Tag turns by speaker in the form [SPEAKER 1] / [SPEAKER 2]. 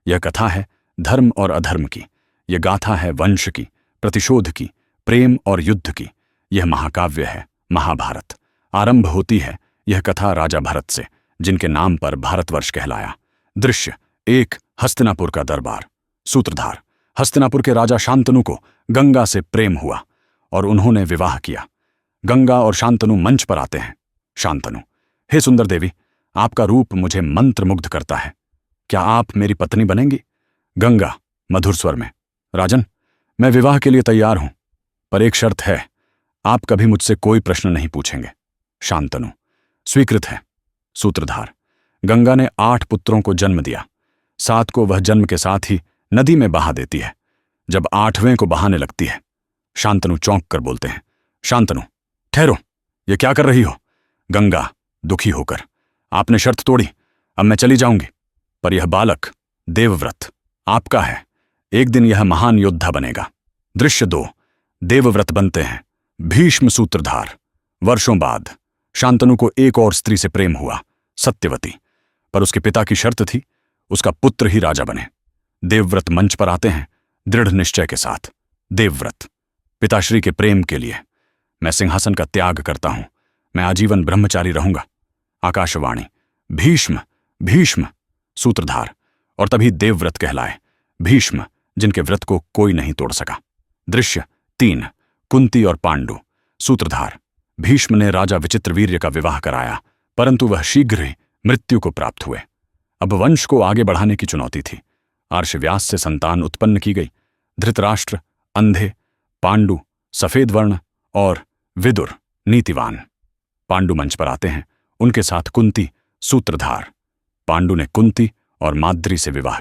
[SPEAKER 1] यह कथा है धर्म और अधर्म की। यह गाथा है वंश की, प्रतिशोध की, प्रेम और युद्ध की। यह महाकाव्य है महाभारत। आरंभ होती है यह कथा राजा भरत से, जिनके नाम पर भारतवर्ष कहलाया। दृश्य एक, हस्तिनापुर का दरबार। सूत्रधार, हस्तिनापुर के राजा शांतनु को गंगा से प्रेम हुआ और उन्होंने विवाह किया। गंगा और शांतनु मंच पर आते हैं। शांतनु, हे सुंदर देवी, आपका रूप मुझे मंत्रमुग्ध करता है। क्या आप मेरी पत्नी बनेंगी? गंगा मधुर स्वर में, राजन, मैं विवाह के लिए तैयार हूं, पर एक शर्त है, आप कभी मुझसे कोई प्रश्न नहीं पूछेंगे। शांतनु, स्वीकृत है। सूत्रधार, गंगा ने 8 पुत्रों को जन्म दिया। 7 को वह जन्म के साथ ही नदी में बहा देती है। जब 8वें को बहाने लगती है, शांतनु चौंक कर बोलते हैं, शांतनु, ठहरो, ये क्या कर रही हो? गंगा दुखी होकर, आपने शर्त तोड़ी, अब मैं चली जाऊंगी, पर यह बालक देवव्रत आपका है। एक दिन यह महान योद्धा बनेगा। दृश्य 2, देवव्रत बनते हैं भीष्म। सूत्रधार, वर्षों बाद शांतनु को एक और स्त्री से प्रेम हुआ, सत्यवती, पर उसके पिता की शर्त थी उसका पुत्र ही राजा बने। देवव्रत मंच पर आते हैं दृढ़ निश्चय के साथ। देवव्रत, पिताश्री के प्रेम के लिए मैं सिंहासन का त्याग करता हूं, मैं आजीवन ब्रह्मचारी रहूंगा। आकाशवाणी, भीष्म भीष्म। सूत्रधार, और तभी देवव्रत कहलाए भीष्म, जिनके व्रत को कोई नहीं तोड़ सका। दृश्य 3, कुंती और पांडु। सूत्रधार, भीष्म ने राजा विचित्रवीर्य का विवाह कराया, परंतु वह शीघ्र ही मृत्यु को प्राप्त हुए। अब वंश को आगे बढ़ाने की चुनौती थी। आर्षव्यास से संतान उत्पन्न की गई। धृतराष्ट्र अंधे, पांडु सफेद वर्ण और विदुर नीतिवान। पांडु मंच पर आते हैं, उनके साथ कुंती। सूत्रधार, पांडु ने कुंती और माद्री से विवाह